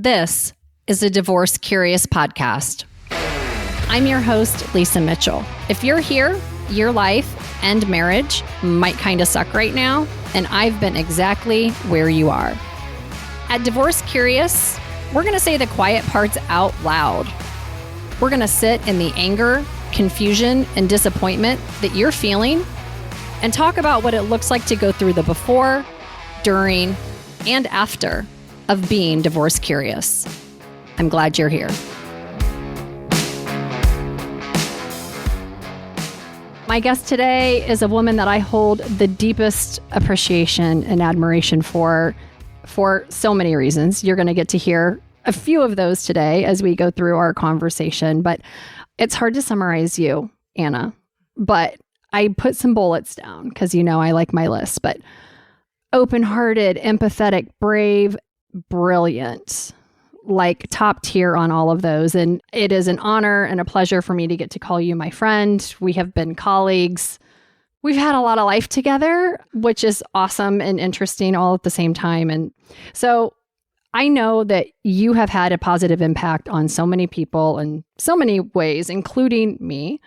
This is a Divorce Curious podcast. I'm your host, Lisa Mitchell. If you're here, your life and marriage might kind of suck right now, and I've been exactly where you are. At Divorce Curious, we're going to say the quiet parts out loud. We're going to sit in the anger, confusion, and disappointment that you're feeling and talk about what it looks like to go through the before, during, and after of being divorce curious. I'm glad you're here. My guest today is a woman that I hold the deepest appreciation and admiration for so many reasons. You're going to get to hear a few of those today as we go through our conversation, but it's hard to summarize you, Anna, but I put some bullets down because you know I like my list, but open-hearted, empathetic, brave, brilliant, like top tier on all of those. And it is an honor and a pleasure for me to get to call you my friend. We have been colleagues. We've had a lot of life together, which is awesome and interesting all at the same time. And so I know that you have had a positive impact on so many people in so many ways, including me.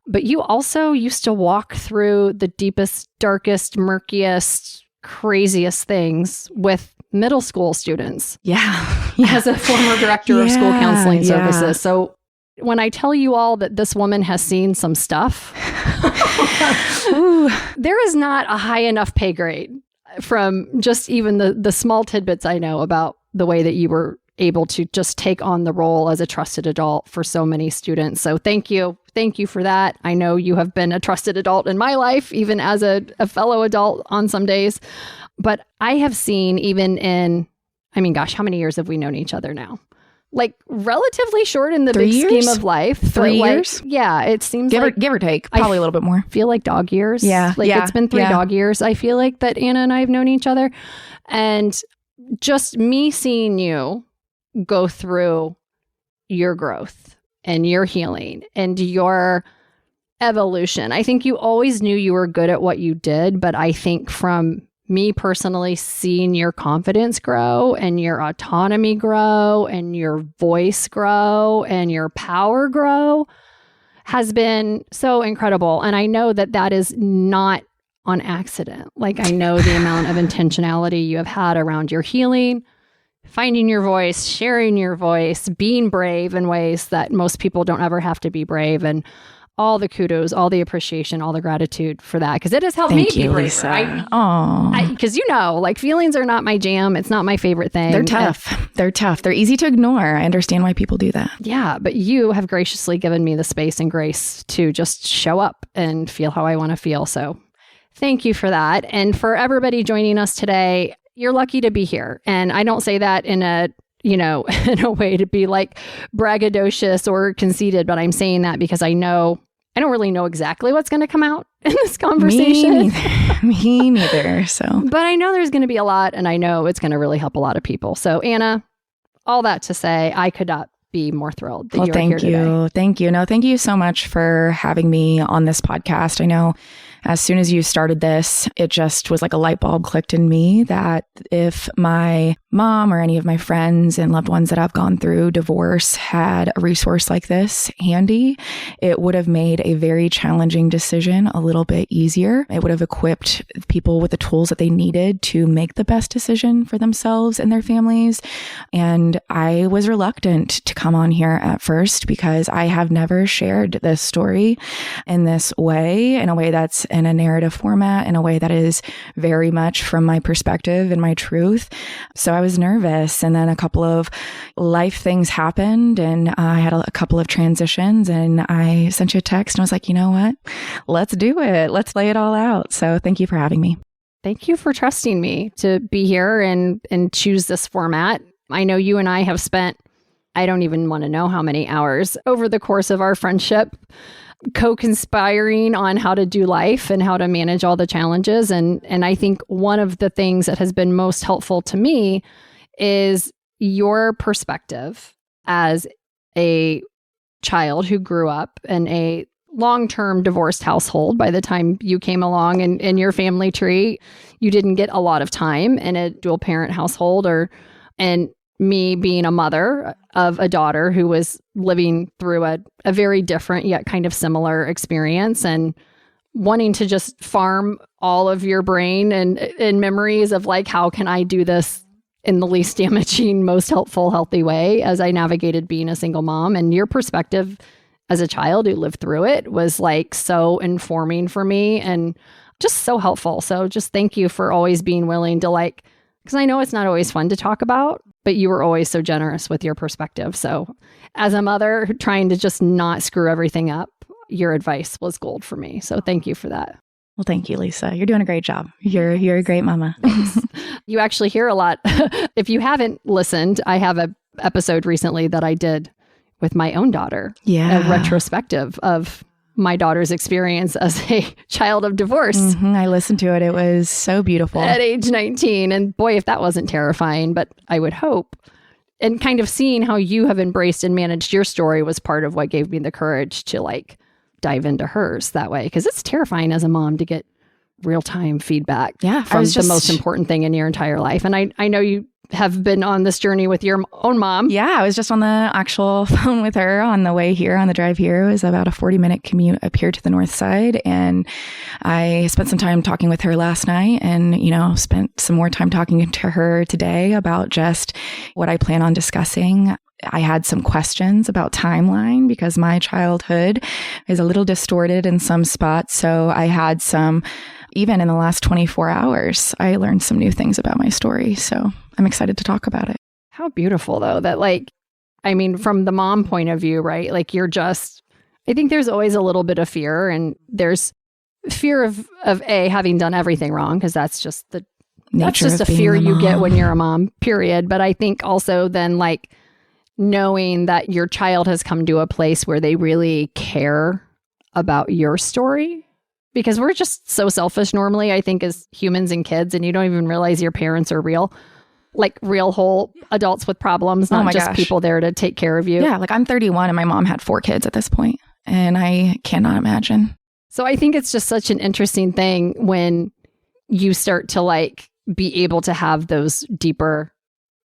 But you also used to walk through the deepest, darkest, murkiest, craziest things with middle school students. Yeah. As a former director of school counseling services. So when I tell you all that this woman has seen some stuff, there is not a high enough pay grade from just even the small tidbits I know about the way that you were able to just take on the role as a trusted adult for so many students. So thank you. Thank you for that. I know you have been a trusted adult in my life, even as a fellow adult on some days. But I have seen even in, how many years have we known each other now? Like relatively short in the big scheme of life. 3 years? Yeah, it seems give like... Give or take, probably a little bit more. Feel like dog years. Yeah. It's been 3 dog years, I feel like, that Anna and I have known each other. And just me seeing you go through your growth and your healing and your evolution. I think you always knew you were good at what you did, but I think from me personally seeing your confidence grow and your autonomy grow and your voice grow and your power grow has been so incredible. And I know that that is not on accident. Like I know the amount of intentionality you have had around your healing, finding your voice, sharing your voice, being brave in ways that most people don't ever have to be brave, and all the kudos, all the appreciation, all the gratitude for that, because it has helped me be braver. Because feelings are not my jam. It's not my favorite thing. They're tough. They're tough. They're easy to ignore. I understand why people do that. Yeah, but you have graciously given me the space and grace to just show up and feel how I want to feel. So thank you for that. And for everybody joining us today, you're lucky to be here. And I don't say that in a way to be like braggadocious or conceited, but I'm saying that because I don't really know exactly what's going to come out in this conversation. Me neither. So, but I know there's going to be a lot, and I know it's going to really help a lot of people. So Anna, all that to say, I could not be more thrilled that you're here today. Thank you. No, thank you so much for having me on this podcast. I know as soon as you started this, it just was like a light bulb clicked in me that if my mom or any of my friends and loved ones that have gone through divorce had a resource like this handy, it would have made a very challenging decision a little bit easier. It would have equipped people with the tools that they needed to make the best decision for themselves and their families. And I was reluctant to come on here at first because I have never shared this story in this way, in a way that's in a narrative format, in a way that is very much from my perspective and my truth. So I was nervous. And then a couple of life things happened and I had a couple of transitions, and I sent you a text and I was like, you know what? Let's do it. Let's lay it all out. So thank you for having me. Thank you for trusting me to be here and choose this format. I know you and I have spent, I don't even want to know how many hours over the course of our friendship co-conspiring on how to do life and how to manage all the challenges. And I think one of the things that has been most helpful to me is your perspective as a child who grew up in a long-term divorced household. By the time you came along in your family tree, you didn't get a lot of time in a dual parent household, and me being a mother of a daughter who was living through a very different yet kind of similar experience, and wanting to just farm all of your brain and memories of like, how can I do this in the least damaging, most helpful, healthy way as I navigated being a single mom. And your perspective as a child who lived through it was like so informing for me and just so helpful. So just thank you for always being willing to like, because I know it's not always fun to talk about, but you were always so generous with your perspective. So as a mother trying to just not screw everything up, your advice was gold for me. So thank you for that. Well, thank you, Lisa. You're doing a great job. You're a great mama. You actually hear a lot. If you haven't listened, I have an episode recently that I did with my own daughter. Yeah. A retrospective of my daughter's experience as a child of divorce. Mm-hmm. I listened to it. It was so beautiful. At age 19. And boy, if that wasn't terrifying, but I would hope. And kind of seeing how you have embraced and managed your story was part of what gave me the courage to like dive into hers that way. Because it's terrifying as a mom to get real-time feedback from the most important thing in your entire life. And I know you have been on this journey with your own mom. Yeah, I was just on the actual phone with her on the way here, on the drive here. It was about a 40-minute commute up here to the north side. And I spent some time talking with her last night and, spent some more time talking to her today about just what I plan on discussing. I had some questions about timeline because my childhood is a little distorted in some spots. So I had even in the last 24 hours, I learned some new things about my story. So I'm excited to talk about it. How beautiful though, that from the mom point of view, right? Like I think there's always a little bit of fear, and there's fear of having done everything wrong. Cause that's just a fear you get when you're a mom, period. But I think also then knowing that your child has come to a place where they really care about your story, because we're just so selfish normally, I think, as humans and kids, and you don't even realize your parents are real whole adults with problems, not just people there to take care of you. Yeah. I'm 31 and my mom had 4 kids at this point, and I cannot imagine. So I think it's just such an interesting thing when you start to be able to have those deeper,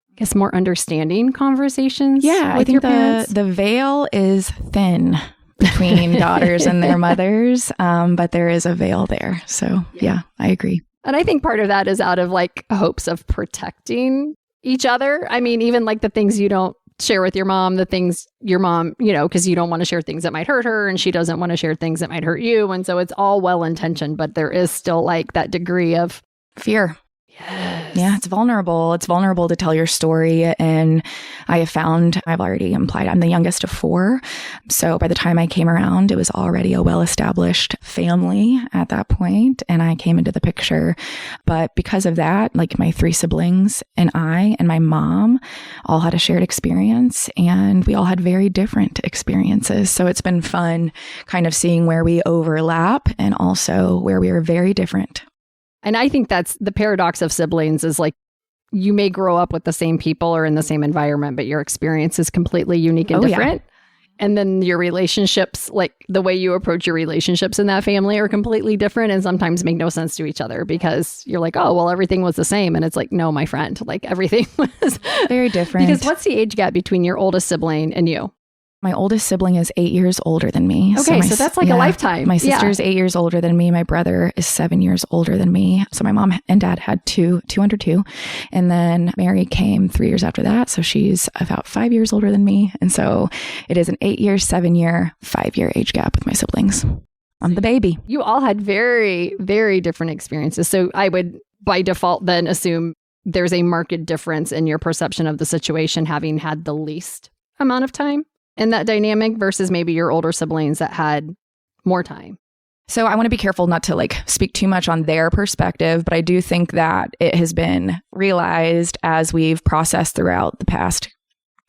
I guess, more understanding conversations. Yeah, I think the veil is thin between daughters and their mothers, but there is a veil there. So yeah, I agree. And I think part of that is out of hopes of protecting each other. I mean, even the things you don't share with your mom, the things your mom, because you don't want to share things that might hurt her, and she doesn't want to share things that might hurt you. And so it's all well-intentioned, but there is still that degree of fear. Yes. Yeah, it's vulnerable. It's vulnerable to tell your story. And I have found, I've already implied, I'm the youngest of 4. So by the time I came around, it was already a well-established family at that point, and I came into the picture. But because of that, my 3 siblings and I and my mom all had a shared experience, and we all had very different experiences. So it's been fun kind of seeing where we overlap and also where we are very different. And I think that's the paradox of siblings is you may grow up with the same people or in the same environment, but your experience is completely unique and different. Yeah. And then your relationships, the way you approach your relationships in that family are completely different and sometimes make no sense to each other because you're oh, well, everything was the same. And it's no, my friend, everything was very different. Because what's the age gap between your oldest sibling and you? My oldest sibling is 8 years older than me. Okay, so that's a lifetime. My sister is 8 years older than me. My brother is 7 years older than me. So my mom and dad had two under 2. And then Mary came 3 years after that. So she's about 5 years older than me. And so it is an 8-year, 7-year, 5-year age gap with my siblings. I'm the baby. You all had very, very different experiences. So I would, by default, then assume there's a marked difference in your perception of the situation having had the least amount of time in that dynamic versus maybe your older siblings that had more time. So I want to be careful not to speak too much on their perspective, but I do think that it has been realized as we've processed throughout the past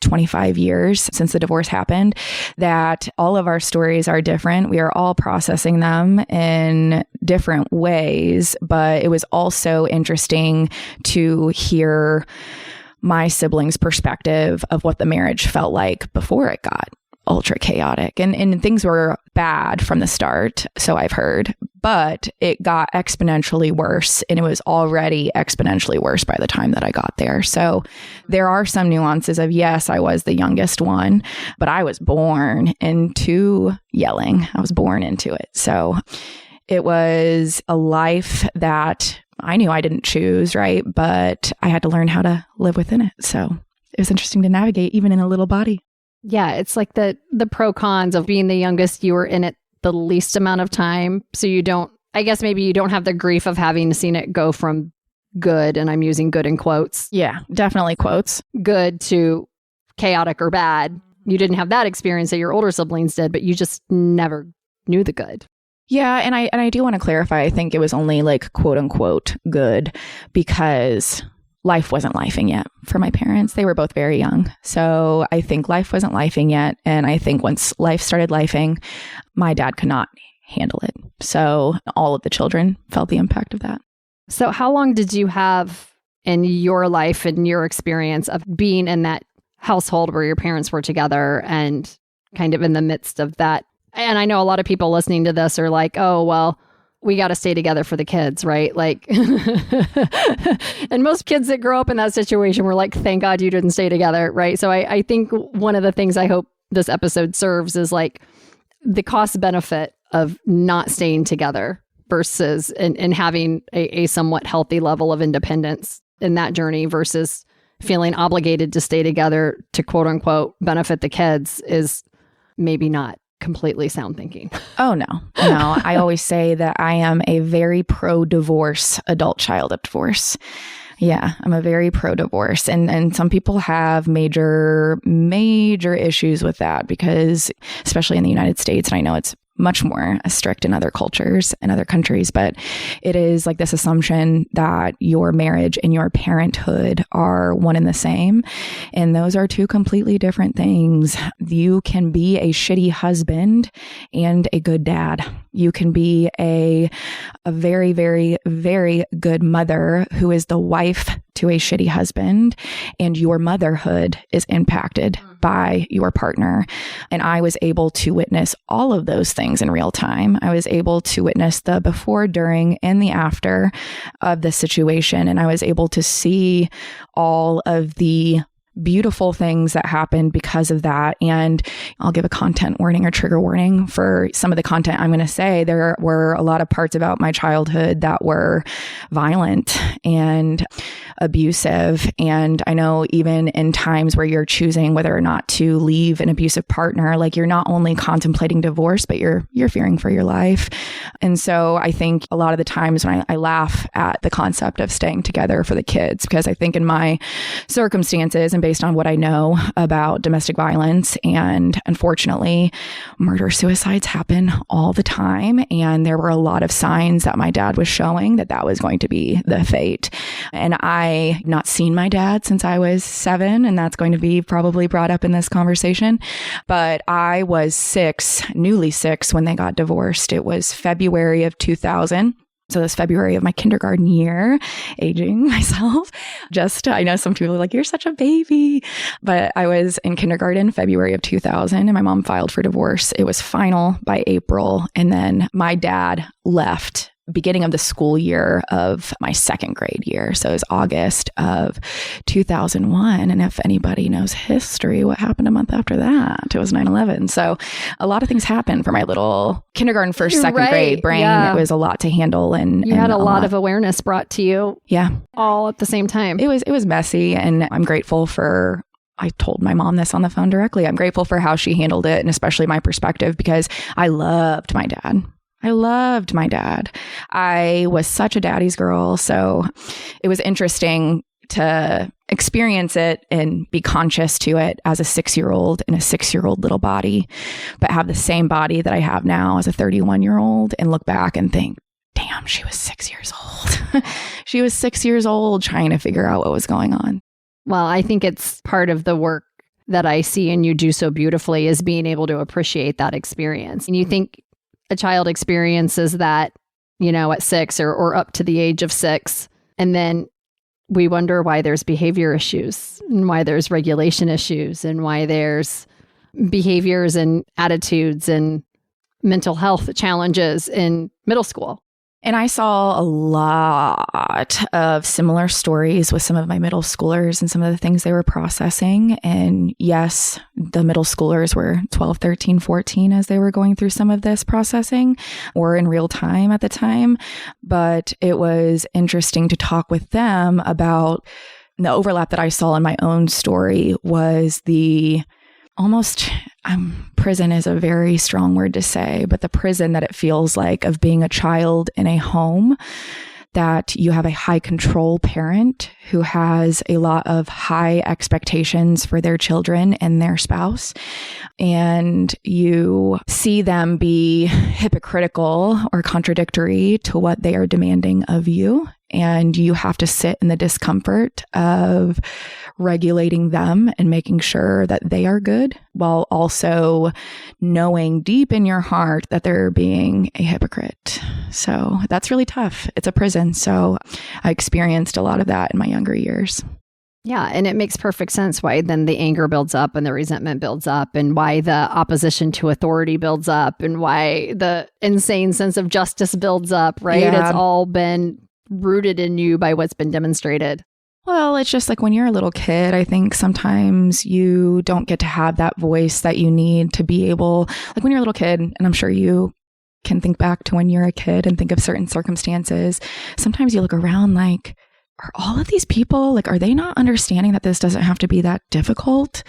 25 years since the divorce happened, that all of our stories are different. We are all processing them in different ways, but it was also interesting to hear my siblings' perspective of what the marriage felt like before it got ultra chaotic. And things were bad from the start, so I've heard. but it got exponentially worse, and it was already exponentially worse by the time that I got there. So there are some nuances of, yes, I was the youngest one, but I was born into yelling. I was born into it. So it was a life that I knew I didn't choose, right? But I had to learn how to live within it. So it was interesting to navigate even in a little body. Yeah, it's like the pro cons of being the youngest. You were in it the least amount of time. So you don't, I guess maybe you don't have the grief of having seen it go from good, and I'm using good in quotes. Yeah, definitely quotes. Good to chaotic or bad. You didn't have that experience that your older siblings did, but you just never knew the good. Yeah, and I do want to clarify, I think it was only like quote unquote good because life wasn't lifing yet for my parents. They were both very young. So I think life wasn't lifing yet. And I think once life started lifing, my dad could not handle it. So all of the children felt the impact of that. So how long did you have in your life and your experience of being in that household where your parents were together and kind of in the midst of that? And I know a lot of people listening to this are like, oh, well, we got to stay together for the kids, right? Like, and most kids that grow up in that situation were like, thank God you didn't stay together, right? So I think one of the things I hope this episode serves is like the cost benefit of not staying together versus and having a somewhat healthy level of independence in that journey versus feeling obligated to stay together to quote unquote benefit the kids is maybe not completely sound thinking. Oh, no. I always say that I am a very pro-divorce adult child of divorce. Yeah, I'm a very pro-divorce. And some people have major issues with that because, especially in the United States, and I know it's much more strict in other cultures and other countries, but it is like this assumption that your marriage and your parenthood are one and the same. And those are two completely different things. You can be a shitty husband and a good dad. You can be a very, very, very good mother who is the wife to a shitty husband, and your motherhood is impacted by your partner. And I was able to witness all of those things in real time. I was able to witness the before, during, and the after of the situation. And I was able to see all of the beautiful things that happened because of that. And I'll give a content warning or trigger warning for some of the content I'm going to say. There were a lot of parts about my childhood that were violent and abusive. And I know even in times where you're choosing whether or not to leave an abusive partner, like you're not only contemplating divorce, but you're fearing for your life. And so I think a lot of the times when I laugh at the concept of staying together for the kids, because I think in my circumstances and based on what I know about domestic violence, and unfortunately, murder suicides happen all the time. And there were a lot of signs that my dad was showing that was going to be the fate. And I not seen my dad since I was 7, and that's going to be probably brought up in this conversation. But I was 6, newly 6, when they got divorced. It was February of 2000. So this February of my kindergarten year, aging myself. I know some people are like, you're such a baby. But I was in kindergarten, February of 2000, and my mom filed for divorce. It was final by April. And then my dad left beginning of the school year of my 2nd grade year. So it was August of 2001. And if anybody knows history, what happened a month after that? It was 9/11. So a lot of things happened for my little kindergarten, 1st, 2nd grade brain. Yeah. It was a lot to handle. And you had a lot of awareness brought to you. Yeah. All at the same time. It was messy. And I'm grateful for, I told my mom this on the phone directly. I'm grateful for how she handled it, and especially my perspective, because I loved my dad. I was such a daddy's girl. So it was interesting to experience it and be conscious to it as a 6-year-old in a 6-year-old little body, but have the same body that I have now as a 31-year-old and look back and think, damn, she was 6 years old. She was 6 years old trying to figure out what was going on. Well, I think it's part of the work that I see and you do so beautifully is being able to appreciate that experience. And you think a child experiences that, at 6 or up to the age of 6. And then we wonder why there's behavior issues and why there's regulation issues and why there's behaviors and attitudes and mental health challenges in middle school. And I saw a lot of similar stories with some of my middle schoolers and some of the things they were processing. And yes, the middle schoolers were 12, 13, 14 as they were going through some of this processing, or in real time at the time. But it was interesting to talk with them about the overlap that I saw in my own story was the almost, prison is a very strong word to say, but the prison that it feels like of being a child in a home, that you have a high control parent who has a lot of high expectations for their children and their spouse. And you see them be hypocritical or contradictory to what they are demanding of you. And you have to sit in the discomfort of regulating them and making sure that they are good, while also knowing deep in your heart that they're being a hypocrite. So that's really tough. It's a prison. So I experienced a lot of that in my younger years. Yeah. And it makes perfect sense why then the anger builds up and the resentment builds up, and why the opposition to authority builds up, and why the insane sense of justice builds up, right? Yeah. It's all been rooted in you by what's been demonstrated. Well, it's just like when you're a little kid, I think sometimes you don't get to have that voice that you need to be able, like when you're a little kid, and I'm sure you can think back to when you're a kid and think of certain circumstances. Sometimes you look around like, are all of these people, like, are they not understanding that this doesn't have to be that difficult?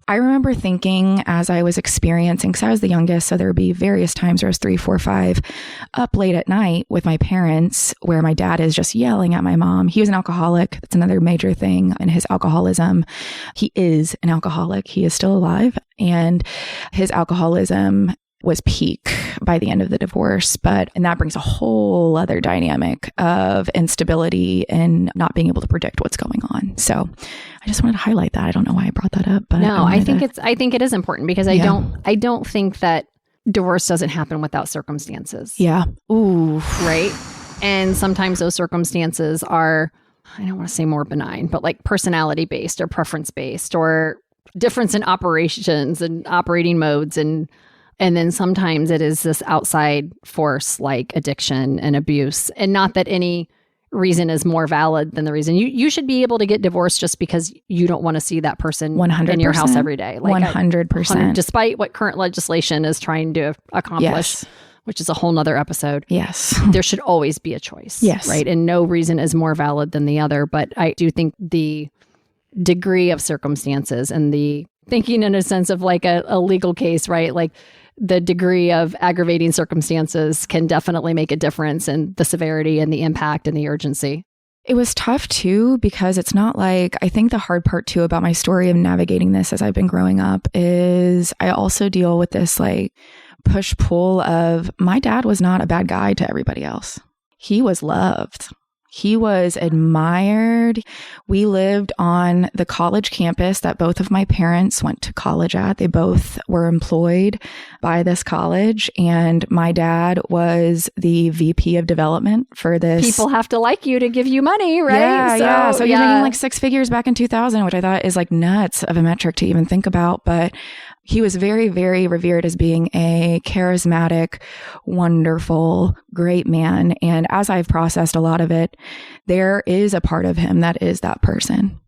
I remember thinking as I was experiencing, because I was the youngest, so there would be various times where I was 3, 4, 5, up late at night with my parents, where my dad is just yelling at my mom. He was an alcoholic. That's another major thing in his alcoholism. He is an alcoholic. He is still alive. And his alcoholism was peak by the end of the divorce. And that brings a whole other dynamic of instability and not being able to predict what's going on. So I just wanted to highlight that. I don't know why I brought that up, but no, I think it is important, because I don't think that divorce doesn't happen without circumstances. Yeah. Ooh. Right. And sometimes those circumstances are, I don't want to say more benign, but like personality based or preference based, or difference in operations and operating modes. And then sometimes it is this outside force like addiction and abuse. And not that any reason is more valid than the reason. You should be able to get divorced just because you don't want to see that person 100%. In your house every day. Like 100%. Despite what current legislation is trying to accomplish, yes. Which is a whole nother episode. Yes. There should always be a choice. Yes. Right. And no reason is more valid than the other. But I do think the degree of circumstances and the thinking in a sense of like a legal case, right? Like the degree of aggravating circumstances can definitely make a difference in the severity and the impact and the urgency. It was tough too, because it's not like, I think the hard part too about my story of navigating this as I've been growing up is I also deal with this like push pull of my dad was not a bad guy to everybody else. He was loved. He was admired. We lived on the college campus that both of my parents went to college at. They both were employed by this college. And my dad was the VP of development for this. People have to like you to give you money, right? Yeah. So he was making like 6 figures back in 2000, which I thought is like nuts of a metric to even think about. But he was very, very revered as being a charismatic, wonderful, great man. And as I've processed a lot of it, there is a part of him that is that person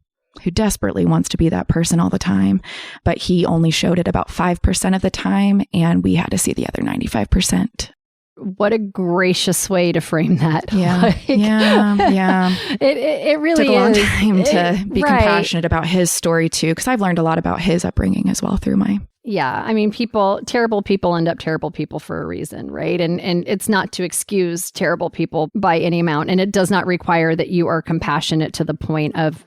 who desperately wants to be that person all the time. But he only showed it about 5% of the time, and we had to see the other 95%. What a gracious way to frame that. Yeah. Like, yeah. It really took a long is. time to be right. compassionate about his story too, because I've learned a lot about his upbringing as well through my. Yeah. I mean, terrible people end up terrible people for a reason, right? And it's not to excuse terrible people by any amount. And it does not require that you are compassionate to the point of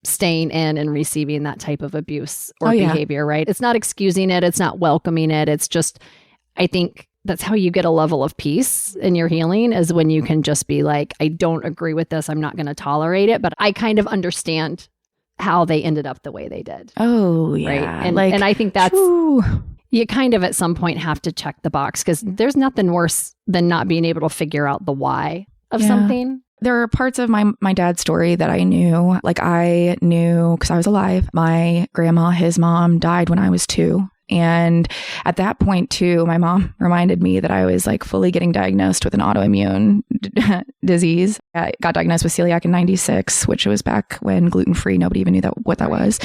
staying in and receiving that type of abuse or behavior, right? It's not excusing it. It's not welcoming it. It's just, I think that's how you get a level of peace in your healing, is when you can just be like, I don't agree with this. I'm not going to tolerate it, but I kind of understand how they ended up the way they did. Oh, yeah. Right. And I think that's, you kind of at some point have to check the box, because there's nothing worse than not being able to figure out the why of something. There are parts of my dad's story that I knew. Like I knew, because I was alive, my grandma, his mom, died when I was 2. And at that point too, my mom reminded me that I was like fully getting diagnosed with an autoimmune disease. I got diagnosed with celiac in 96, which was back when gluten-free, nobody even knew what that was.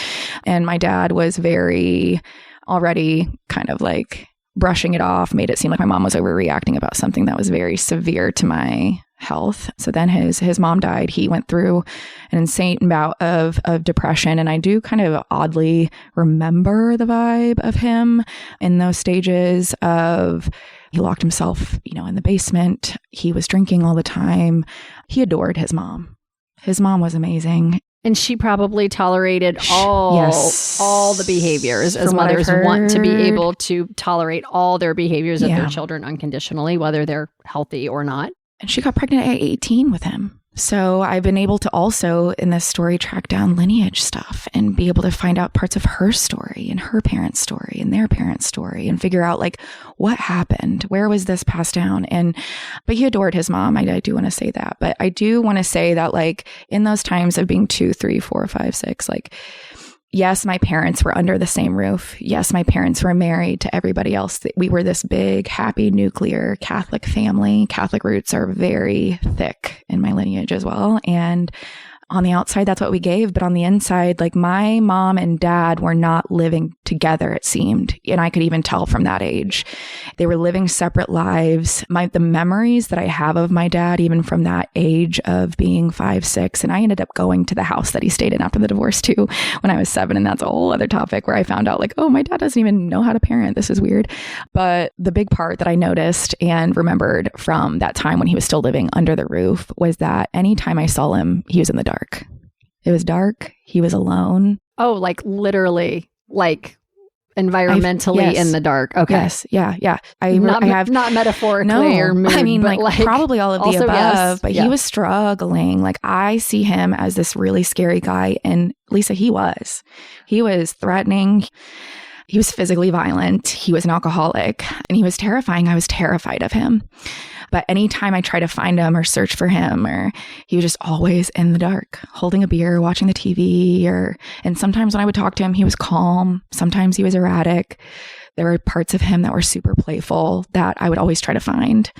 And my dad was very already kind of like brushing it off, made it seem like my mom was overreacting about something that was very severe to my health. So then his mom died. He went through an insane bout of depression. And I do kind of oddly remember the vibe of him in those stages of, he locked himself, in the basement. He was drinking all the time. He adored his mom. His mom was amazing. And she probably tolerated all the behaviors, as mothers want to be able to tolerate all their behaviors of their children unconditionally, whether they're healthy or not. And she got pregnant at 18 with him. So I've been able to also in this story track down lineage stuff and be able to find out parts of her story and her parents' story and their parents' story and figure out like what happened, where was this passed down? But he adored his mom. I do want to say that, but I do want to say that like in those times of being 2, 3, 4, 5, 6, like, yes, my parents were under the same roof. Yes, my parents were married to everybody else. We were this big, happy, nuclear Catholic family. Catholic roots are very thick in my lineage as well. And on the outside, that's what we gave. But on the inside, like my mom and dad were not living together, it seemed. And I could even tell from that age. They were living separate lives. The memories that I have of my dad, even from that age of being 5, 6, and I ended up going to the house that he stayed in after the divorce too, when I was 7. And that's a whole other topic where I found out like, oh, my dad doesn't even know how to parent. This is weird. But the big part that I noticed and remembered from that time when he was still living under the roof was that anytime I saw him, he was in the dark. It was dark. He was alone. Oh, like literally, like environmentally in the dark. Okay. Yes. Yeah. Yeah. Not metaphorically or mood, I mean, but like probably all of the above, yes. But he was struggling. Like I see him as this really scary guy. And Lisa, he was threatening. He was physically violent. He was an alcoholic and he was terrifying. I was terrified of him. But anytime I try to find him or search for him, or he was just always in the dark, holding a beer, watching the TV, and sometimes when I would talk to him, he was calm. Sometimes he was erratic. There were parts of him that were super playful that I would always try to find.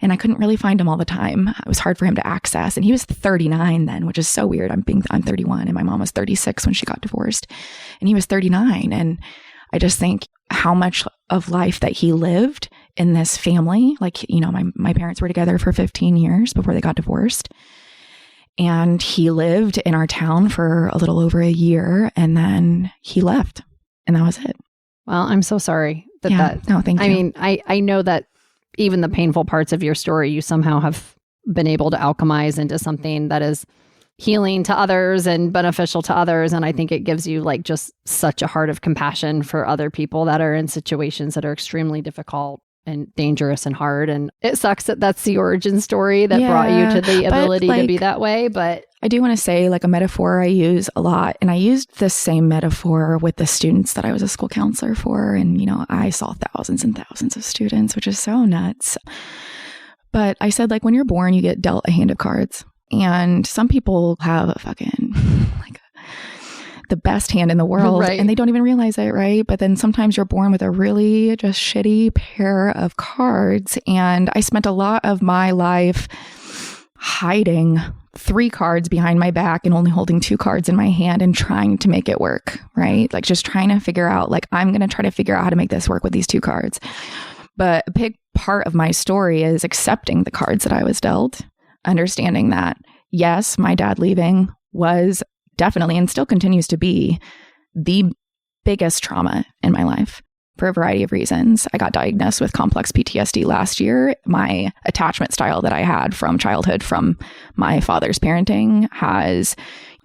And I couldn't really find him all the time. It was hard for him to access. And he was 39 then, which is so weird. I'm 31 and my mom was 36 when she got divorced. And he was 39. And I just think how much of life that he lived in this family. Like, my parents were together for 15 years before they got divorced. And he lived in our town for a little over a year and then he left and that was it. Well, I'm so sorry No, thank you. I mean, I know that even the painful parts of your story, you somehow have been able to alchemize into something that is healing to others and beneficial to others. And I think it gives you like just such a heart of compassion for other people that are in situations that are extremely difficult and dangerous and hard. And it sucks that that's the origin story that brought you to the ability to be that way. But I do want to say like a metaphor I use a lot. And I used the same metaphor with the students that I was a school counselor for. And, I saw thousands and thousands of students, which is so nuts. But I said, like, when you're born, you get dealt a hand of cards. And some people have a fucking like the best hand in the world and they don't even realize it, right? But then sometimes you're born with a really just shitty pair of cards. And I spent a lot of my life hiding 3 cards behind my back and only holding 2 cards in my hand and trying to make it work, right? Like just trying to figure out, like, I'm going to try to figure out how to make this work with these 2 cards. But a big part of my story is accepting the cards that I was dealt. Understanding that, yes, my dad leaving was definitely and still continues to be the biggest trauma in my life for a variety of reasons. I got diagnosed with complex PTSD last year. My attachment style that I had from childhood from my father's parenting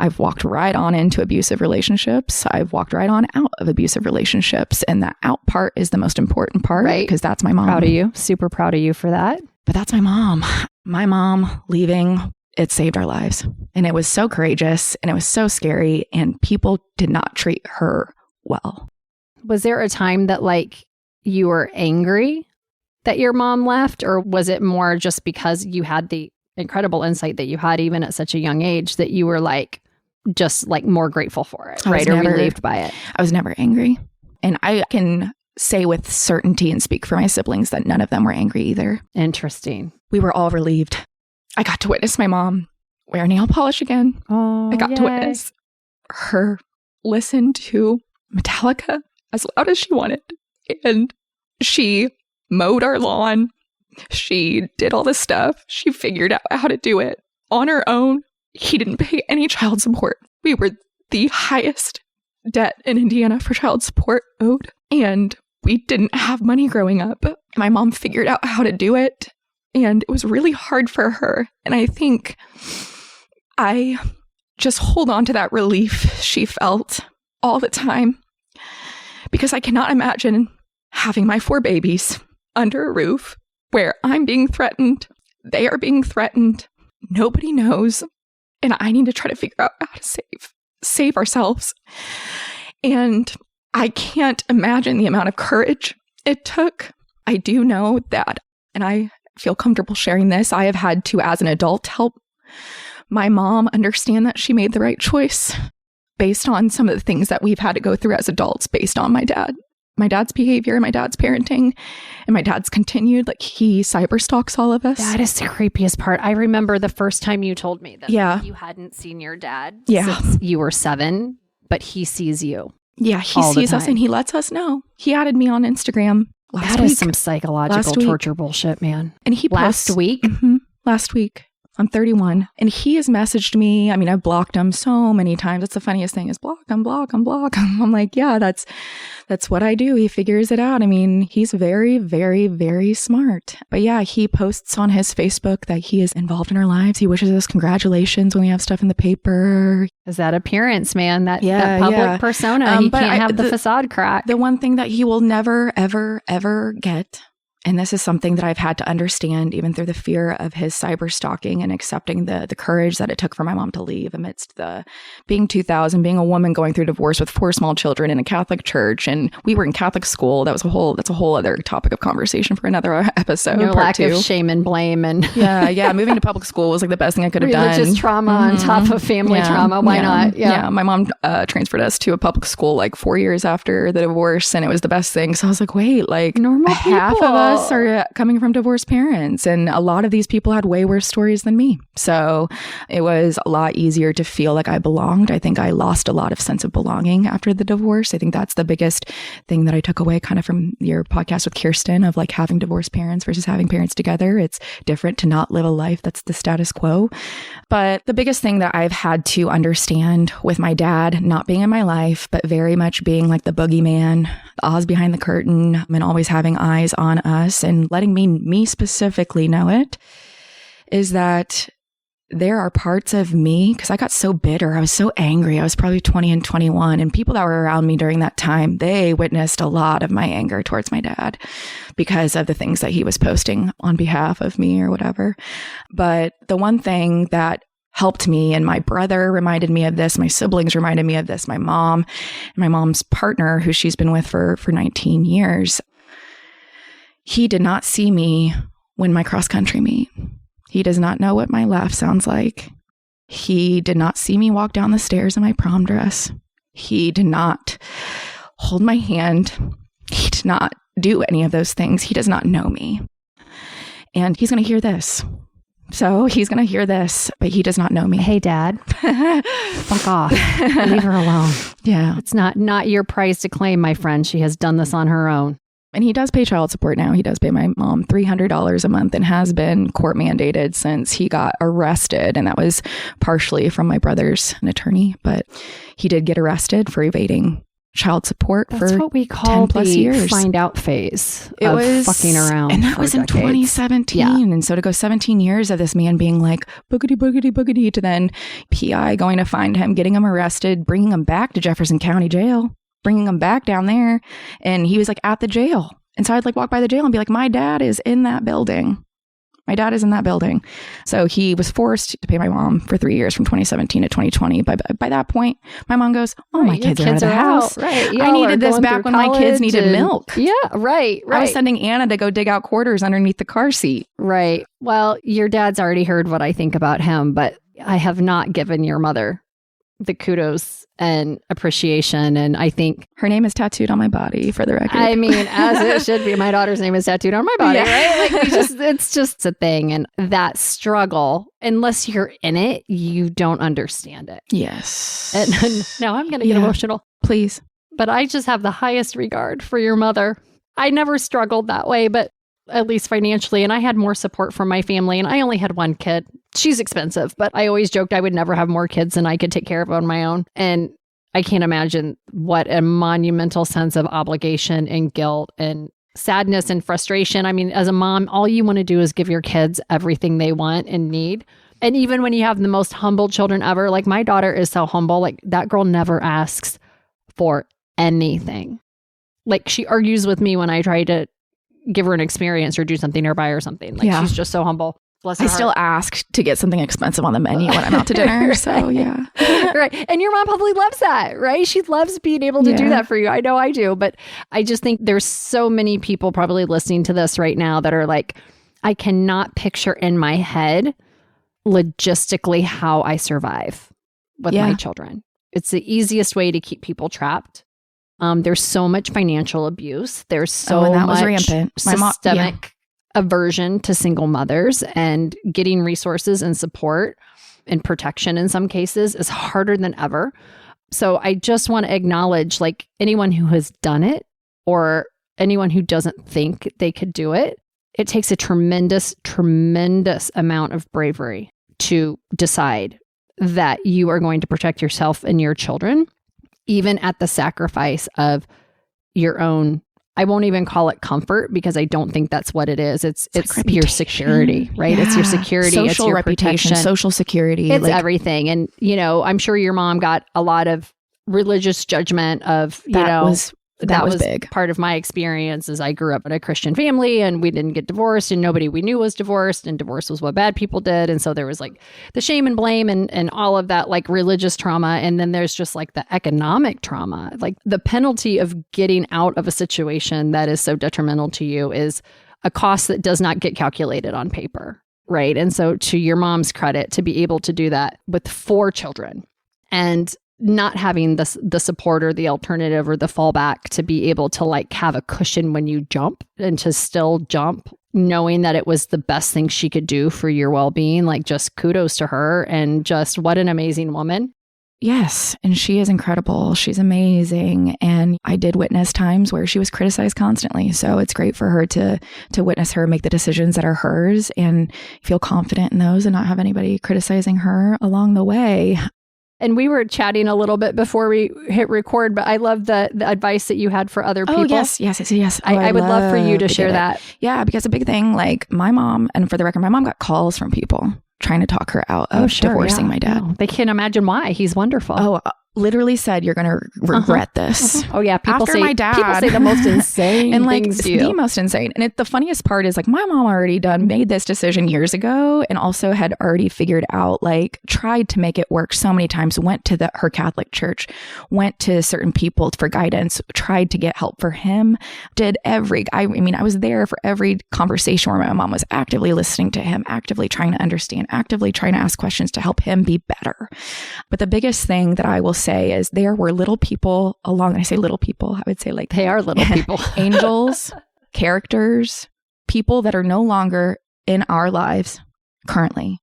I've walked right on into abusive relationships. I've walked right on out of abusive relationships. And the out part is the most important part, right? Because that's my mom. Proud of you. Super proud of you for that. But that's my mom. My mom leaving, it saved our lives. And it was so courageous and it was so scary and people did not treat her well. Was there a time that like you were angry that your mom left, or was it more just because you had the incredible insight that you had even at such a young age that you were like just like more grateful for it, right? Or relieved by it? I was never angry. And I can say with certainty and speak for my siblings that none of them were angry either. Interesting. We were all relieved. I got to witness my mom wear nail polish again. Oh, I got to witness her listen to Metallica as loud as she wanted. And she mowed our lawn. She did all this stuff. She figured out how to do it on her own. He didn't pay any child support. We were the highest debt in Indiana for child support owed. And we didn't have money growing up. My mom figured out how to do it. And it was really hard for her. And I think I just hold on to that relief she felt all the time. Because I cannot imagine having my 4 babies under a roof where I'm being threatened, they are being threatened, nobody knows, and I need to try to figure out how to save ourselves. And I can't imagine the amount of courage it took. I do know that, and I feel comfortable sharing this, I have had to, as an adult, help my mom understand that she made the right choice based on some of the things that we've had to go through as adults based on my dad's behavior, my dad's parenting, and my dad's continued, like, he cyber stalks all of us. That is the creepiest part. I remember the first time you told me that you hadn't seen your dad since you were 7, but he sees you. Yeah, he sees us and he lets us know. He added me on Instagram last week. That is some psychological torture bullshit, man. And he last week? Mm-hmm, last week. I'm 31. And he has messaged me. I mean, I've blocked him so many times. That's the funniest thing is block. I'm like, yeah, that's what I do. He figures it out. I mean, he's very, very, very smart. But yeah, he posts on his Facebook that he is involved in our lives. He wishes us congratulations when we have stuff in the paper. Is that appearance, man? That public persona. He can't have the facade crack. The one thing that he will never, ever, ever get, and this is something that I've had to understand even through the fear of his cyber stalking and accepting the courage that it took for my mom to leave amidst the being 2000, being a woman going through divorce with 4 small children in a Catholic church. And we were in Catholic school. That's a whole other topic of conversation for another episode. Your lack of shame and blame. And yeah. Moving to public school was like the best thing I could have done. Religious trauma on top of family trauma. Why not? Yeah. My mom transferred us to a public school like 4 years after the divorce. And it was the best thing. So I was like, wait, like normal half people. of us are coming from divorced parents, and a lot of these people had way worse stories than me. So it was a lot easier to feel like I belonged. I think I lost a lot of sense of belonging after the divorce. I think that's the biggest thing that I took away kind of from your podcast with Kirsten of like having divorced parents versus having parents together. It's different to not live a life that's the status quo. But the biggest thing that I've had to understand with my dad not being in my life, but very much being like the boogeyman, the Oz behind the curtain, and always having eyes on us and letting me specifically know it, is that there are parts of me, because I got so bitter, I was so angry, I was probably 20 and 21, and people that were around me during that time, they witnessed a lot of my anger towards my dad because of the things that he was posting on behalf of me or whatever. But the one thing that helped me, and my brother reminded me of this, my siblings reminded me of this, my mom and my mom's partner, who she's been with for 19 years, he did not see me win my cross country meet. He does not know what my laugh sounds like. He did not see me walk down the stairs in my prom dress. He did not hold my hand. He did not do any of those things. He does not know me. And he's going to hear this. So he's going to hear this, but he does not know me. Hey, Dad, fuck off. Leave her alone. Yeah. It's not your prize to claim, my friend. She has done this on her own. And he does pay child support now. He does pay my mom $300 a month and has been court mandated since he got arrested. And that was partially from my brother's attorney. But he did get arrested for evading child support That's for what we call 10 plus the years. Find out phase. It was fucking around. And that was in 2017. Yeah. And so to go 17 years of this man being like boogity, boogity, boogity, to then PI going to find him, getting him arrested, bringing him back to Jefferson County Jail, bringing him back down there. And he was like at the jail. And so I'd like walk by the jail and be like, my dad is in that building. My dad is in that building. So he was forced to pay my mom for 3 years from 2017 to 2020. By that point, my mom goes, oh, my kids are out of the house. Right. I needed this back when my kids needed milk. Yeah, right. I was sending Anna to go dig out quarters underneath the car seat. Right. Well, your dad's already heard what I think about him, but I have not given your mother the kudos and appreciation. And I think her name is tattooed on my body, for the record. I mean, as it should be. My daughter's name is tattooed on my body, right? Like it's just a thing. And that struggle, unless you're in it, you don't understand it. Yes. And now I'm going to get emotional. Please. But I just have the highest regard for your mother. I never struggled that way, but at least financially. And I had more support from my family. And I only had one kid. She's expensive, but I always joked I would never have more kids than I could take care of on my own. And I can't imagine what a monumental sense of obligation and guilt and sadness and frustration. I mean, as a mom, all you want to do is give your kids everything they want and need. And even when you have the most humble children ever, like my daughter is so humble, like that girl never asks for anything. Like she argues with me when I try to give her an experience or do something nearby or something. Like she's just so humble. Bless her heart. Still ask to get something expensive on the menu when I'm out to dinner. So yeah. Right. And your mom probably loves that, right? She loves being able to do that for you. I know I do. But I just think there's so many people probably listening to this right now that are like, I cannot picture in my head logistically how I survive with my children. It's the easiest way to keep people trapped. There's so much financial abuse. There's so much rampant. Systemic aversion to single mothers, and getting resources and support and protection in some cases is harder than ever. So I just want to acknowledge, like, anyone who has done it or anyone who doesn't think they could do it, it takes a tremendous, tremendous amount of bravery to decide that you are going to protect yourself and your children, even at the sacrifice of your own. I won't even call it comfort, because I don't think that's what it is. It's like your security, right? Yeah. It's your security, social it's your reputation, protection, social security. It's everything. And, you know, I'm sure your mom got a lot of religious judgment of, that was big. Part of my experience is I grew up in a Christian family and we didn't get divorced, and nobody we knew was divorced, and divorce was what bad people did. And so there was like the shame and blame and all of that, like religious trauma. And then there's just like the economic trauma, like the penalty of getting out of a situation that is so detrimental to you is a cost that does not get calculated on paper. Right. And so to your mom's credit, to be able to do that with 4 children and not having the support or the alternative or the fallback to be able to like have a cushion when you jump, and to still jump, knowing that it was the best thing she could do for your well-being, like just kudos to her, and just what an amazing woman. Yes. And she is incredible. She's amazing. And I did witness times where she was criticized constantly. So it's great for her to witness her make the decisions that are hers and feel confident in those and not have anybody criticizing her along the way. And we were chatting a little bit before we hit record, but I love the advice that you had for other people. Oh, yes. I would love for you to share that. Yeah, because a big thing, like my mom, and for the record, my mom got calls from people trying to talk her out of divorcing my dad. Oh, they can't imagine why. He's wonderful. Oh, literally said, you're going to regret this. Oh yeah. People say the most insane and like things to you. The most insane. And the funniest part is like my mom already made this decision years ago, and also had already figured out, like tried to make it work so many times, went to her Catholic church, went to certain people for guidance, tried to get help for him, I was there for every conversation where my mom was actively listening to him, actively trying to understand, actively trying to ask questions to help him be better. But the biggest thing that I will say is there were little people along, and I say little people, I would say like they are little people, angels, characters, people that are no longer in our lives currently,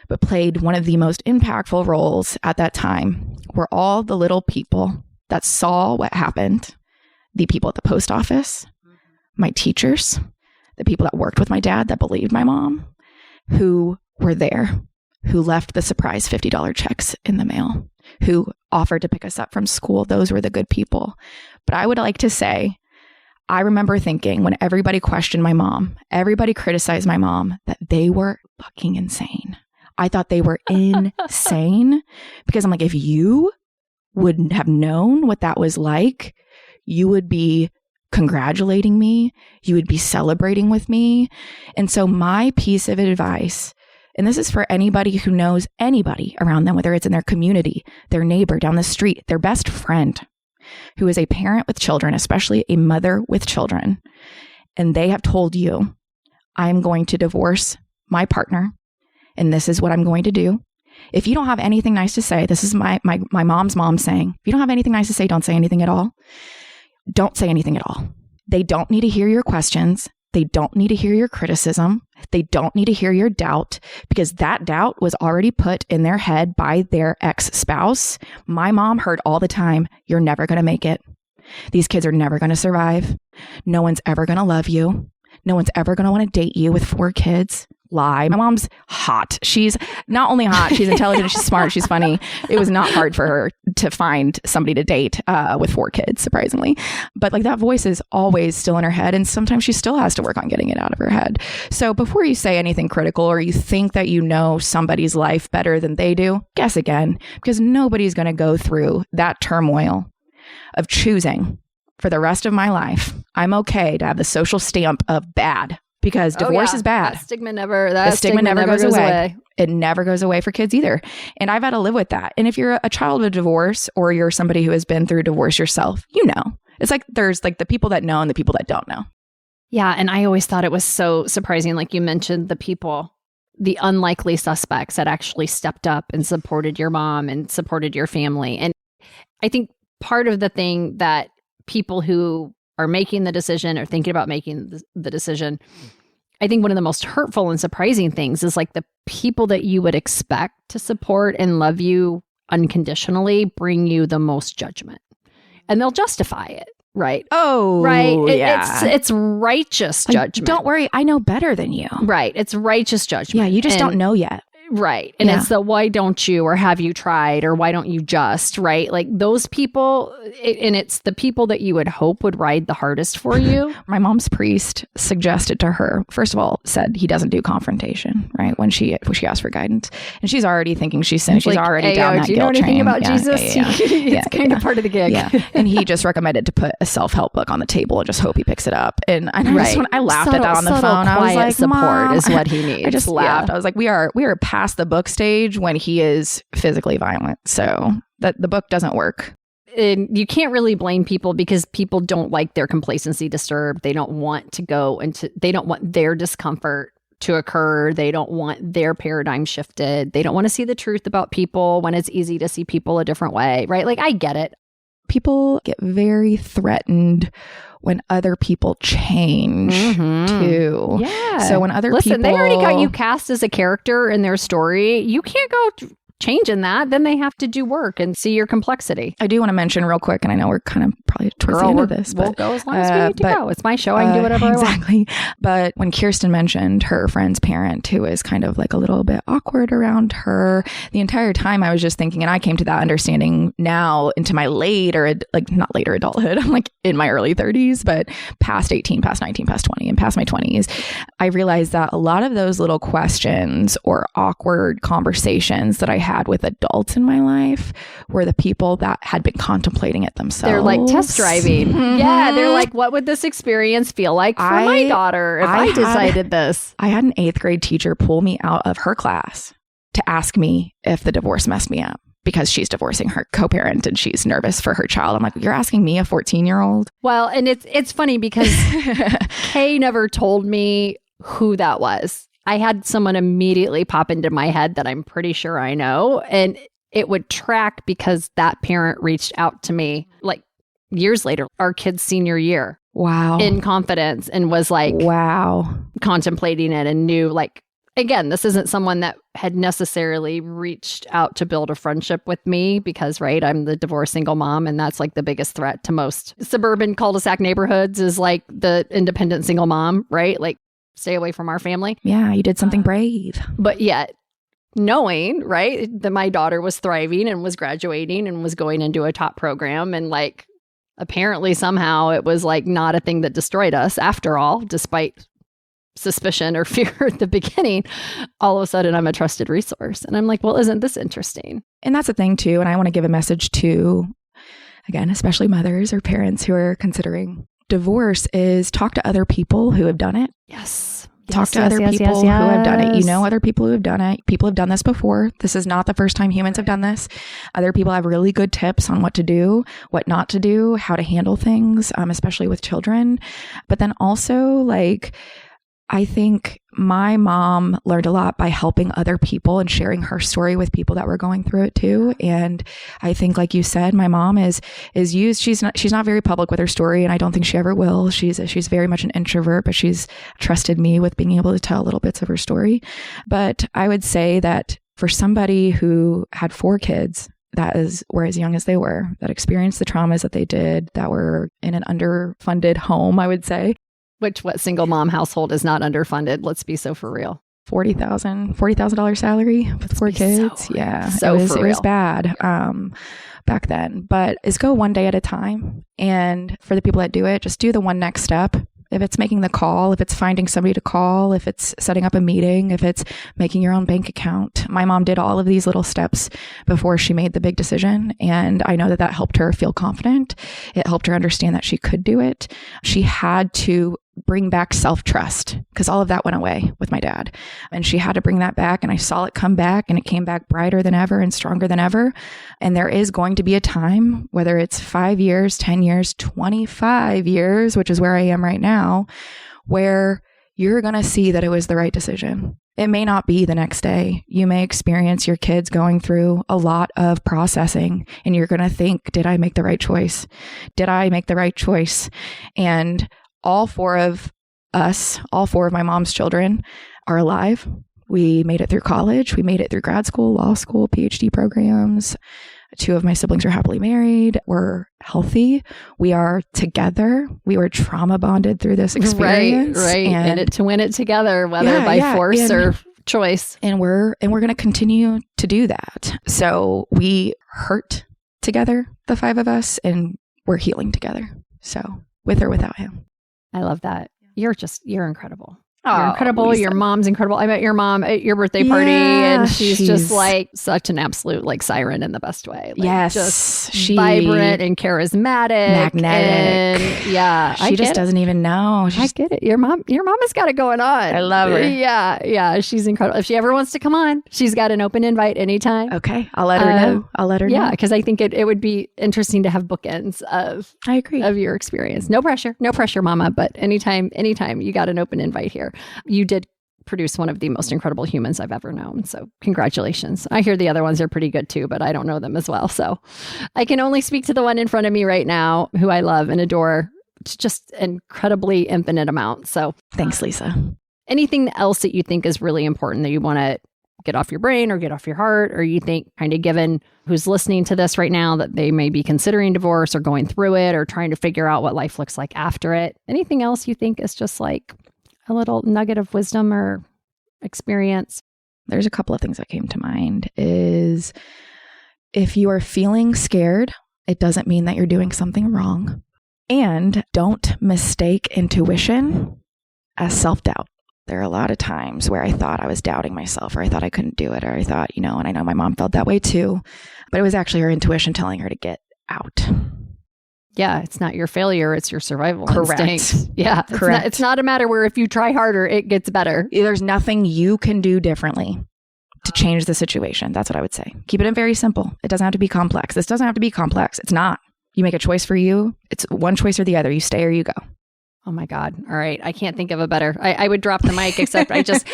but played one of the most impactful roles at that time, were all the little people that saw what happened, the people at the post office, my teachers, the people that worked with my dad that believed my mom, who were there, who left the surprise $50 checks in the mail, who offered to pick us up from school. Those were the good people. But I would like to say, I remember thinking when everybody questioned my mom, everybody criticized my mom, that they were fucking insane. I thought they were insane, because I'm like, if you wouldn't have known what that was like, you would be congratulating me. You would be celebrating with me. And so my piece of advice, and this is for anybody who knows anybody around them, whether it's in their community, their neighbor down the street, their best friend, who is a parent with children, especially a mother with children, and they have told you, I'm going to divorce my partner, and this is what I'm going to do, If you don't have anything nice to say, this is my mom's mom saying, if you don't have anything nice to say, don't say anything at all. Don't say anything at all. They don't need to hear your questions. They don't need to hear your criticism. They don't need to hear your doubt, because that doubt was already put in their head by their ex-spouse. My mom heard all the time, you're never going to make it. These kids are never going to survive. No one's ever going to love you. No one's ever going to want to date you with 4 kids. Lie. My mom's hot. She's not only hot, she's intelligent, she's smart, she's funny. It was not hard for her to find somebody to date with 4 kids, surprisingly. But like that voice is always still in her head, and sometimes she still has to work on getting it out of her head. So before you say anything critical or you think that you know somebody's life better than they do, guess again, because nobody's going to go through that turmoil of choosing for the rest of my life. I'm okay to have the social stamp of bad, because divorce is bad. That stigma never goes away. It never goes away for kids either. And I've had to live with that. And if you're a child of a divorce, or you're somebody who has been through divorce yourself, you know. It's like there's like the people that know and the people that don't know. Yeah. And I always thought it was so surprising. Like you mentioned, the unlikely suspects that actually stepped up and supported your mom and supported your family. And I think part of the thing that people who are making the decision or thinking about making the decision, I think one of the most hurtful and surprising things is like the people that you would expect to support and love you unconditionally bring you the most judgment, and they'll justify it. Right. Oh, right. Yeah. It's righteous judgment. Don't worry. I know better than you. Right. It's righteous judgment. Yeah. You just don't know yet. Right. And it's the why don't you, or have you tried, or why don't you just, right? Like those people, and it's the people that you would hope would ride the hardest for you. My mom's priest suggested to her, first of all, said he doesn't do confrontation, right? When she asked for guidance. And she's already thinking she's sinning. She's like, already down that guilt train. Do you know anything about Jesus? It's kind of part of the gig. Yeah. And he just recommended to put a self-help book on the table and just hope he picks it up. And I laughed at that on the phone. I was like, support Mom, is what he needs. I just laughed. I was like, we are past the book stage when he is physically violent. So that the book doesn't work. And you can't really blame people, because people don't like their complacency disturbed. They don't want to they don't want their discomfort to occur. They don't want their paradigm shifted. They don't want to see the truth about people when it's easy to see people a different way, right? Like, I get it. People get very threatened when other people change too. Yeah. So when Listen, they already got you cast as a character in their story. You can't go changing that. Then they have to do work and see your complexity. I do want to mention real quick, and I know we're kind of probably towards the end of this, we'll go as long as we need to go. It's my show. I can do whatever I want. Exactly. But when Kirsten mentioned her friend's parent, who is kind of like a little bit awkward around her, the entire time I was just thinking, and I came to that understanding now into my not later adulthood. I'm like in my early 30s, but past 18, past 19, past 20, and past my 20s, I realized that a lot of those little questions or awkward conversations that I had with adults in my life were the people that had been contemplating it themselves. They're like test driving. Yeah, they're like, what would this experience feel like for my daughter if I decided this? I had an 8th grade teacher pull me out of her class to ask me if the divorce messed me up, because she's divorcing her co-parent and she's nervous for her child. I'm like, you're asking me, a 14-year-old? Well, and it's funny because Kay never told me who that was. I had someone immediately pop into my head that I'm pretty sure I know. And it would track because that parent reached out to me like years later, our kid's senior year. Wow. In confidence, and was like, wow, contemplating it, and knew, like, again, this isn't someone that had necessarily reached out to build a friendship with me, because, right, I'm the divorced single mom, and that's like the biggest threat to most suburban cul-de-sac neighborhoods is like the independent single mom, right? Like, stay away from our family. Yeah, you did something brave. But yet, knowing, right, that my daughter was thriving and was graduating and was going into a top program, and like, apparently somehow it was like not a thing that destroyed us after all, despite suspicion or fear at the beginning. All of a sudden I'm a trusted resource. And I'm like, well, isn't this interesting? And that's the thing too. And I want to give a message to, again, especially mothers or parents who are considering divorce, is talk to other people who have done it. Yes. Talk to other people who have done it. You know, other people who have done it. People have done this before. This is not the first time humans have done this. Other people have really good tips on what to do, what not to do, how to handle things, especially with children. But then also, like, I think my mom learned a lot by helping other people and sharing her story with people that were going through it too. And I think, like you said, my mom is used. She's not very public with her story, and I don't think she ever will. She's very much an introvert, but she's trusted me with being able to tell little bits of her story. But I would say that for somebody who had 4 kids, were as young as they were, that experienced the traumas that they did, that were in an underfunded home, I would say. What single mom household is not underfunded? Let's be so for real. $40,000 salary with 4 kids. It was bad back then. But is go one day at a time. And for the people that do it, just do the one next step. If it's making the call, if it's finding somebody to call, if it's setting up a meeting, if it's making your own bank account. My mom did all of these little steps before she made the big decision. And I know that helped her feel confident. It helped her understand that she could do it. She had to bring back self-trust because all of that went away with my dad. And she had to bring that back. And I saw it come back, and it came back brighter than ever and stronger than ever. And there is going to be a time, whether it's 5 years, 10 years, 25 years, which is where I am right now, where you're going to see that it was the right decision. It may not be the next day. You may experience your kids going through a lot of processing, and you're going to think, did I make the right choice? Did I make the right choice? And all 4 of us, all 4 of my mom's children are alive. We made it through college. We made it through grad school, law school, PhD programs. 2 of my siblings are happily married. We're healthy. We are together. We were trauma bonded through this experience. Right. And to win it together, whether by force or choice. And we're going to continue to do that. So we hurt together, the 5 of us, and we're healing together. So with or without him. I love that. You're incredible. Oh, you're incredible. Lisa. Your mom's incredible. I met your mom at your birthday party, and she's just like such an absolute like siren in the best way. Like, yes, just vibrant and charismatic, magnetic. And she just doesn't even know. I get it. Your mom has got it going on. I love her. Yeah, she's incredible. If she ever wants to come on, she's got an open invite anytime. Okay, I'll let her know. Yeah, because I think it would be interesting to have bookends of. I agree. Of your experience. No pressure, Mama. But anytime you got an open invite here. You did produce one of the most incredible humans I've ever known. So congratulations. I hear the other ones are pretty good too, but I don't know them as well. So I can only speak to the one in front of me right now, who I love and adore to just incredibly infinite amount. So thanks, Lisa. Anything else that you think is really important that you want to get off your brain or get off your heart, or you think kind of given who's listening to this right now that they may be considering divorce or going through it or trying to figure out what life looks like after it? Anything else you think is just like a little nugget of wisdom or experience? There's a couple of things that came to mind. Is if you are feeling scared, it doesn't mean that you're doing something wrong. And don't mistake intuition as self-doubt. There are a lot of times where I thought I was doubting myself, or I thought I couldn't do it, or I thought, and I know my mom felt that way too, but it was actually her intuition telling her to get out. Yeah, it's not your failure, it's your survival Correct. instinct. Yeah, correct. It's not a matter where if you try harder, it gets better. There's nothing you can do differently to change the situation. That's what I would say. Keep it very simple. It doesn't have to be complex. This doesn't have to be complex. It's not. You make a choice for you. It's one choice or the other. You stay or you go. Oh my God. All right. I can't think of a better. I would drop the mic, except I just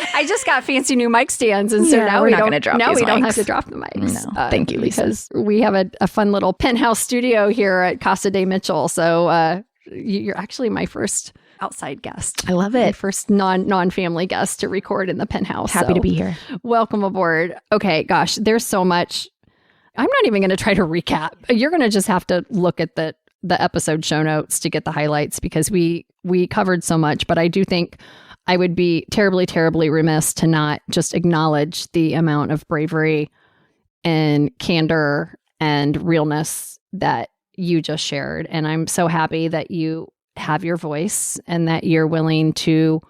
got fancy new mic stands. And so now we don't have to drop the mics. No. Thank you, Lisa. Because we have a fun little penthouse studio here at Casa de Mitchell. So you're actually my first outside guest. I love it. My first non-family guest to record in the penthouse. Happy to be here. Welcome aboard. Okay. Gosh, there's so much. I'm not even going to try to recap. You're going to just have to look at the episode show notes to get the highlights, because we covered so much. But I do think I would be terribly, terribly remiss to not just acknowledge the amount of bravery and candor and realness that you just shared. And I'm so happy that you have your voice and that you're willing to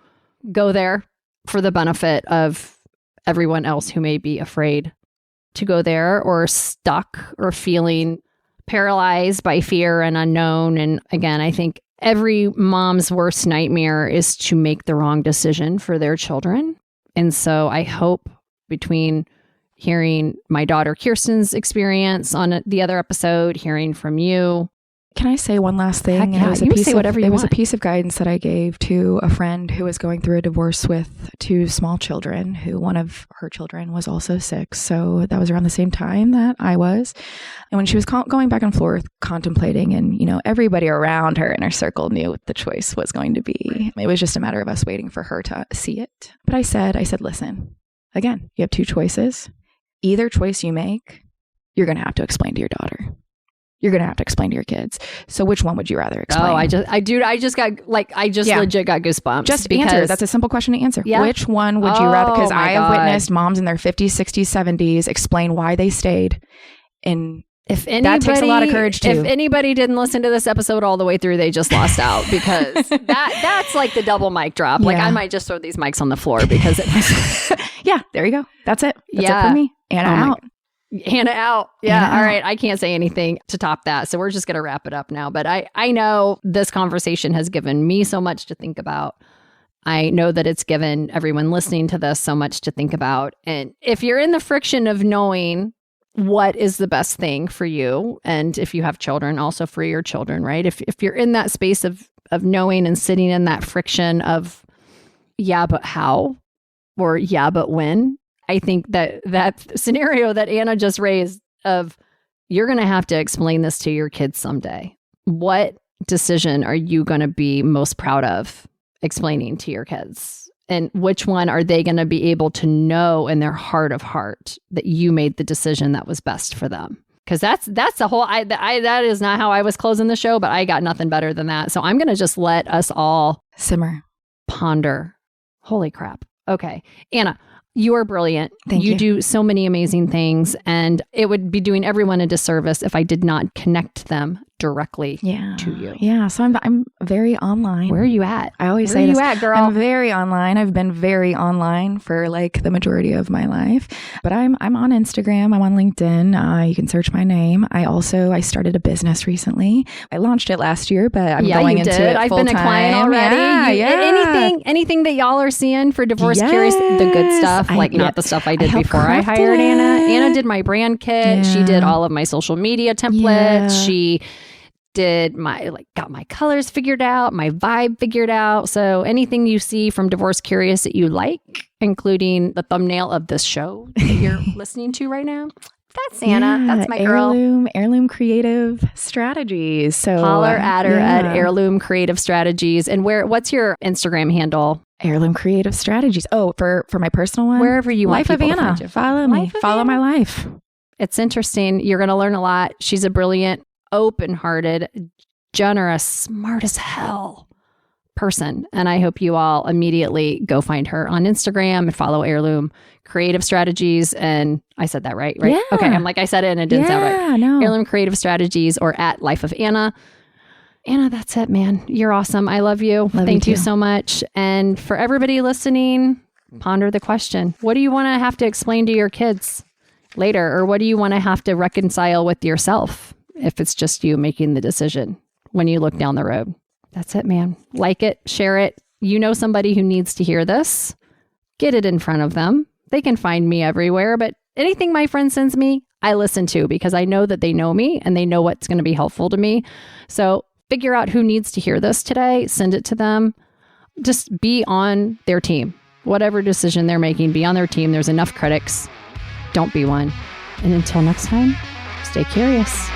go there for the benefit of everyone else who may be afraid to go there, or stuck, or feeling paralyzed by fear and unknown. And again, I think every mom's worst nightmare is to make the wrong decision for their children. And so I hope, between hearing my daughter Kirsten's experience on the other episode, hearing from you, Can I say one last thing? Heck yeah, It was you can say whatever you It was a want. piece of guidance that I gave to a friend who was going through a divorce with 2 small children, who one of her children was also 6. So that was around the same time that I was. And when she was going back and forth, contemplating, and, everybody around her in her circle knew what the choice was going to be. It was just a matter of us waiting for her to see it. But I said, listen, again, you have 2 choices. Either choice you make, you're going to have to explain to your daughter. You're going to have to explain to your kids. So which one would you rather explain? Oh, I just got legit got goosebumps. Just answer. That's a simple question to answer. Yeah. Which one would you rather? Because I have God. witnessed moms in their 50s, 60s, 70s explain why they stayed. And that takes a lot of courage too. If anybody didn't listen to this episode all the way through, they just lost out, because that's like the double mic drop. Like, I might just throw these mics on the floor because it was yeah, there you go. That's it. That's it for me. Anna out. Hannah out. Yeah. Hannah all out. right. I can't say anything to top that. So we're just going to wrap it up now. But I know this conversation has given me so much to think about. I know that it's given everyone listening to this so much to think about. And if you're in the friction of knowing what is the best thing for you, and if you have children, also for your children, right? If you're in that space of knowing and sitting in that friction of, yeah, but how? Or yeah, but when? I think that scenario that Anna just raised of, you're going to have to explain this to your kids someday. What decision are you going to be most proud of explaining to your kids? And which one are they going to be able to know in their heart of heart that you made the decision that was best for them? Because that's the whole, that is not how I was closing the show, but I got nothing better than that. So I'm going to just let us all simmer, ponder. Holy crap. Okay. Anna, you are brilliant. Thank you. You do so many amazing things, and it would be doing everyone a disservice if I did not connect them directly to you. Yeah. So I'm very online. Where are you at? I always Where say are this. you at, girl? I'm very online. I've been very online for like the majority of my life, but I'm on Instagram. I'm on LinkedIn. You can search my name. I started a business recently. I launched it last year, but I'm going into it I've full been a client time. already. Yeah. Anything that y'all are seeing for Divorce Curious, the good stuff, not the stuff I did helped before I craft hired it. Anna. Anna did my brand kit. She did all of my social media templates. Yeah. She did got my colors figured out, my vibe figured out. So anything you see from Divorce Curious that you like, including the thumbnail of this show that you're listening to right now, that's Anna. That's my girl. Heirloom Creative Strategies. So holler at her at Heirloom Creative Strategies. And what's your Instagram handle? Heirloom Creative Strategies. Oh, for my personal one, Wherever you want Life of people to Anna. find you. Follow me. Follow my life. It's interesting. You're going to learn a lot. She's a brilliant, open-hearted, generous, smart as hell person. And I hope you all immediately go find her on Instagram and follow Heirloom Creative Strategies. And I said that right? Yeah. Okay. I'm like, I said it and it didn't sound right. No. Heirloom Creative Strategies, or at Life of Anna. Anna, that's it, man. You're awesome. I love you. Thank you so much. And for everybody listening, ponder the question. What do you want to have to explain to your kids later? Or what do you want to have to reconcile with yourself if it's just you making the decision when you look down the road? That's it, man. Like it, share it. You know somebody who needs to hear this. Get it in front of them. They can find me everywhere, but anything my friend sends me, I listen to, because I know that they know me and they know what's going to be helpful to me. So figure out who needs to hear this today, send it to them. Just be on their team. Whatever decision they're making, be on their team. There's enough critics. Don't be one. And until next time, stay curious.